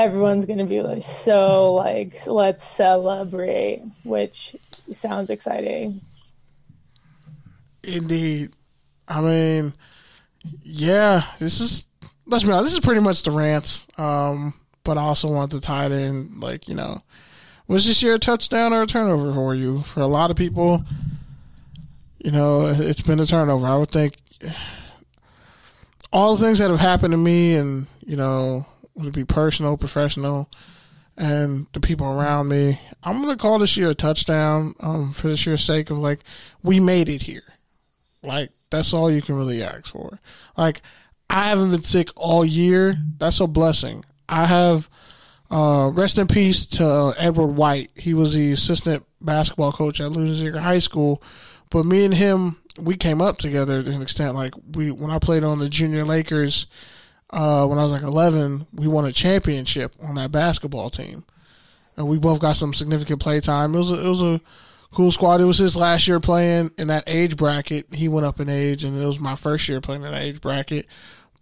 everyone's going to be like, so like, let's celebrate, which sounds exciting. Indeed. I mean, yeah, let's be honest, this is pretty much the rants. But I also want to tie it in, like, you know, was this year a touchdown or a turnover for you? For a lot of people, you know, it's been a turnover. I would think all the things that have happened to me, and, you know, would it be personal, professional, and the people around me, I'm going to call this year a touchdown, for the sheer sake of, like, we made it here. Like, that's all you can really ask for. Like, I haven't been sick all year. That's a blessing. I have, rest in peace to Edward White. He was the assistant basketball coach at Louisiana High School. But me and him, we came up together to an extent. Like, when I played on the junior Lakers, when I was like 11, we won a championship on that basketball team. And we both got some significant play time. It was a cool squad. It was his last year playing in that age bracket. He went up in age, and it was my first year playing in that age bracket.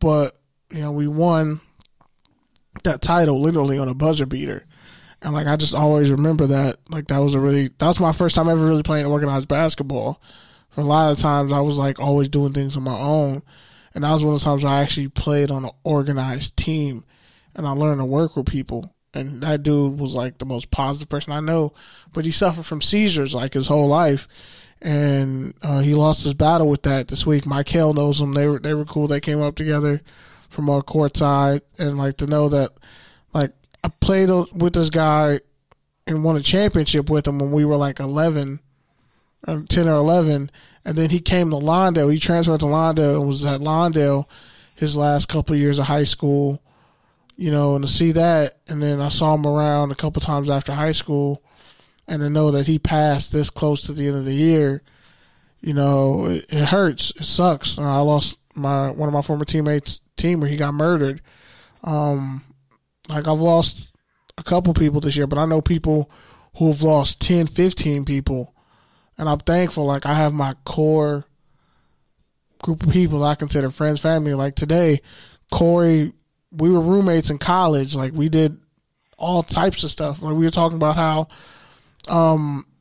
But, you know, we won that title literally on a buzzer beater. And, like, I just always remember that. Like, that was my first time ever really playing organized basketball. For a lot of times, I was, like, always doing things on my own. And that was one of the times I actually played on an organized team. And I learned to work with people. And that dude was, like, the most positive person I know. But he suffered from seizures, like, his whole life. And he lost his battle with that this week. Michael knows him. They were cool. They came up together from our courtside. And, like, to know that, like, I played with this guy and won a championship with him when we were, like, 10 or 11. And then he came to Lawndale. He transferred to Lawndale and was at Lawndale his last couple of years of high school. You know, and to see that, and then I saw him around a couple times after high school, and to know that he passed this close to the end of the year, you know, it hurts. It sucks. I lost one of my former teammates' team where he got murdered. Like, I've lost a couple people this year, but I know people who have lost 10, 15 people, and I'm thankful. Like, I have my core group of people I consider friends, family. Like, today, Corey, we were roommates in college. Like, we did all types of stuff. Like, we were talking about how,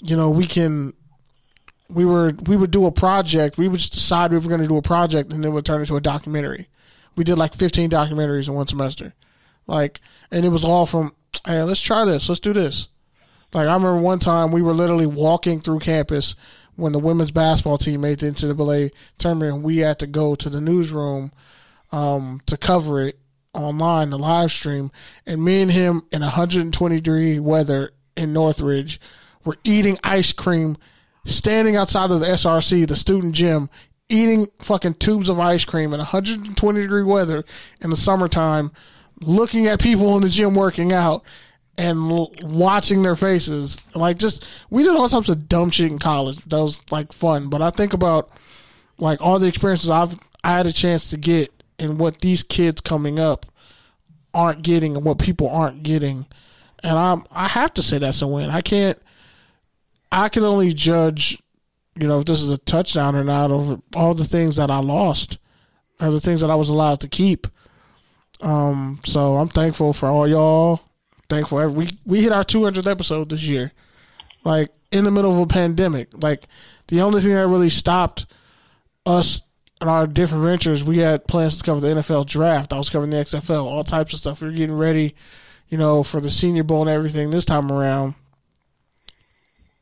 you know, we would do a project. We would just decide we were going to do a project, and then it would turn into a documentary. We did like 15 documentaries in one semester. Like, and it was all from, hey, let's try this. Let's do this. Like, I remember one time we were literally walking through campus when the women's basketball team made the NCAA tournament, and we had to go to the newsroom to cover it online, the live stream. And me and him in 120-degree weather in Northridge were eating ice cream, standing outside of the SRC, the student gym, eating fucking tubes of ice cream in 120-degree weather in the summertime, looking at people in the gym working out and watching their faces. Like, just, we did all types of dumb shit in college. That was, like, fun. But I think about, like, all the experiences I had a chance to get and what these kids coming up aren't getting and what people aren't getting. And I have to say that's a win. I can only judge, you know, if this is a touchdown or not over all the things that I lost or the things that I was allowed to keep. So I'm thankful for all y'all. Thankful we hit our 200th episode this year, like, in the middle of a pandemic. Like, the only thing that really stopped us and our different ventures, we had plans to cover the NFL draft. I was covering the XFL, all types of stuff. We were getting ready, you know, for the Senior Bowl and everything this time around.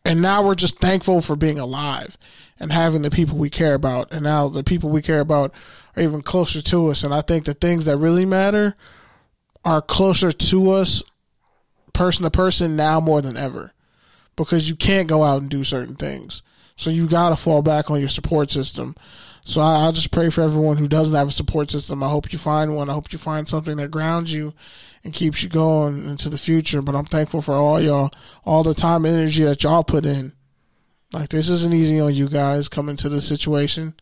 And now we're just thankful for being alive and having the people we care about. And now the people we care about are even closer to us. And I think the things that really matter are closer to us, person to person, now more than ever. Because you can't go out and do certain things. So you got to fall back on your support system. So I just pray for everyone who doesn't have a support system. I hope you find one. I hope you find something that grounds you and keeps you going into the future. But I'm thankful for all y'all, all the time and energy that y'all put in. Like, this isn't easy on you guys coming to this situation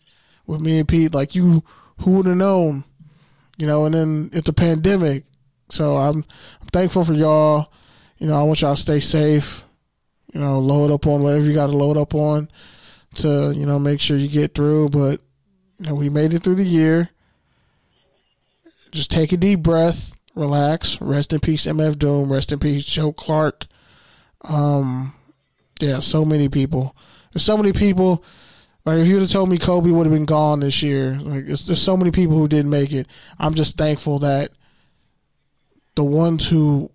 with me and Pete. Like, who would have known? You know, and then it's a pandemic. So I'm thankful for y'all. You know, I want y'all to stay safe. You know, load up on whatever you got to load up on to, you know, make sure you get through. But, you know, we made it through the year. Just take a deep breath. relax. Rest in peace, MF Doom. Rest in peace, Joe Clark. Yeah, so many people. There's so many people. Like, if you'd have told me Kobe would have been gone this year, like, there's so many people who didn't make it. I'm just thankful that the ones who,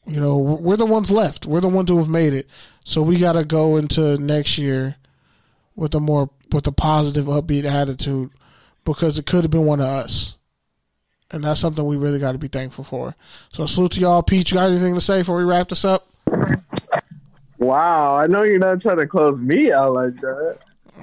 you know, we're the ones left. We're the ones who have made it. So we got to go into next year with a positive, upbeat attitude, because it could have been one of us. And that's something we really got to be thankful for. So salute to y'all. Pete, you got anything to say before we wrap this up? Wow, I know you're not trying to close me out like that.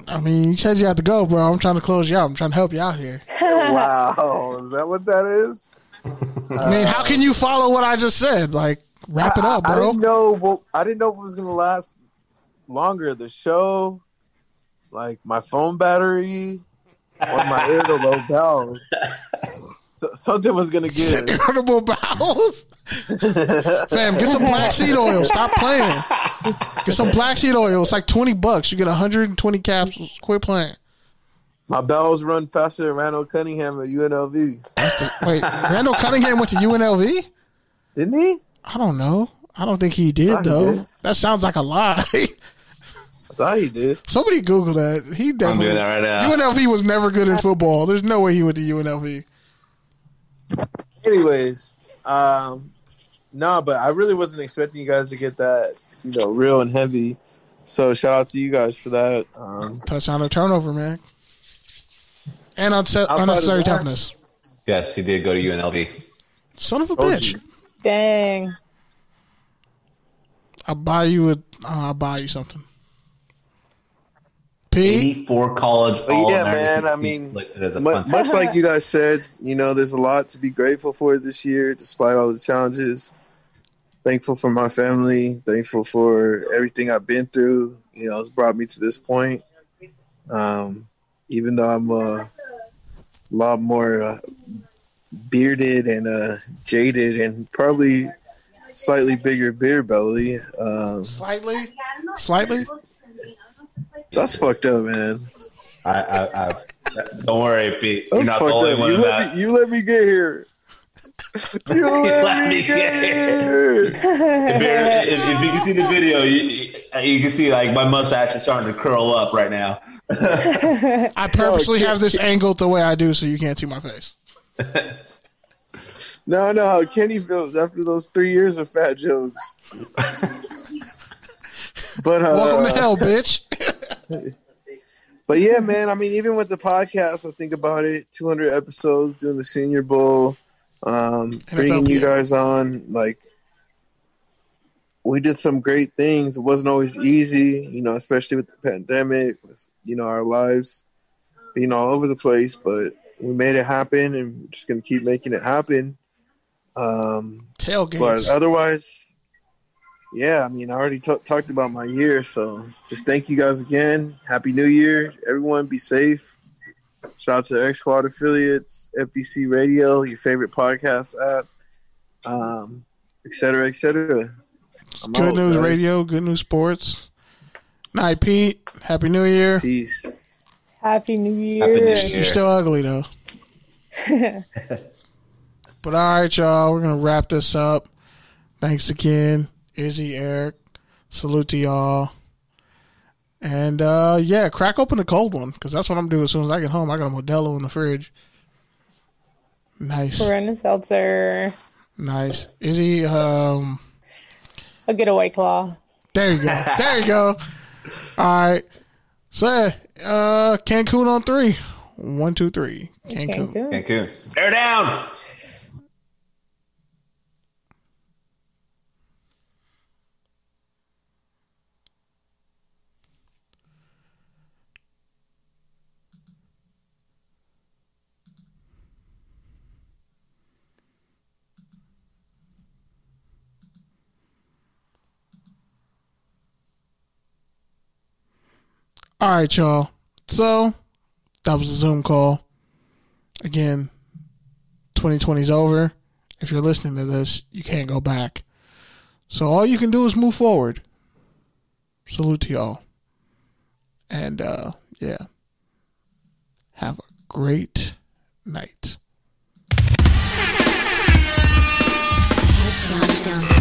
I mean, you said you had to go, bro. I'm trying to close you out. I'm trying to help you out here. Wow, is that what that is? I mean, how can you follow what I just said? Like, wrap it up, bro. I didn't know it was going to last longer. The show, like my phone battery, or my irritable bowels. Something was going to get irritable bowels? Fam, get some black seed oil. Stop playing. Get some black seed oil. It's like $20. You get 120 capsules. Quit playing. My bowels run faster than Randall Cunningham at UNLV. Wait, Randall Cunningham went to UNLV? Didn't he? I don't know. I don't think he did, though. He did. That sounds like a lie. I thought he did. Somebody Google that. He definitely. I'm doing that right now. UNLV was never good in football. There's no way he went to UNLV. Anyways, no, but I really wasn't expecting you guys to get that, real and heavy. So shout out to you guys for that. Touchdown or turnover, man. And unnecessary toughness. Yes, he did go to UNLV. Son of a bitch. Dang. I'll buy you something. P? 84 college All-American. Yeah, man. I mean, much like you guys said, there's a lot to be grateful for this year, despite all the challenges. Thankful for my family. Thankful for everything I've been through. It's brought me to this point. Even though I'm a lot more bearded and jaded and probably slightly bigger beer belly. Slightly? That's fucked up, man. I don't worry, Pete. That's You're not the only one of that. You let me get here. You let me get here. If you can see the video, you can see like my mustache is starting to curl up right now. I purposely have this angled the way I do so you can't see my face. No, how Kenny feels after those 3 years of fat jokes. But welcome to hell, bitch. But yeah, man. I mean, even with the podcast, I think about it. 200 episodes, doing the Senior Bowl, bringing you guys on. Like, we did some great things. It wasn't always easy, especially with the pandemic, with our lives being all over the place. But we made it happen, and we're just gonna keep making it happen. Tailgates. But otherwise. Yeah, I mean, I already talked about my year, so just thank you guys again. Happy New Year. Everyone be safe. Shout out to X Squad affiliates, FBC Radio, your favorite podcast app, et cetera, et cetera. Good News Radio, Good News Sports. Night, Pete. Happy New Year. Peace. Happy New Year. Happy New Year. You're still ugly, though. But all right, y'all, we're going to wrap this up. Thanks again. Izzy, Eric, salute to y'all. And, crack open the cold one, because that's what I'm doing as soon as I get home. I got a Modelo in the fridge. Nice. Corona seltzer. Nice. Izzy, I'll get a White Claw. There you go. All right. So, Cancun on 3. 1, 2, 3. Cancun. Bear down. All right, y'all. So, that was a Zoom call. Again, 2020 is over. If you're listening to this, you can't go back. So, all you can do is move forward. Salute to y'all. And, have a great night. touchdown.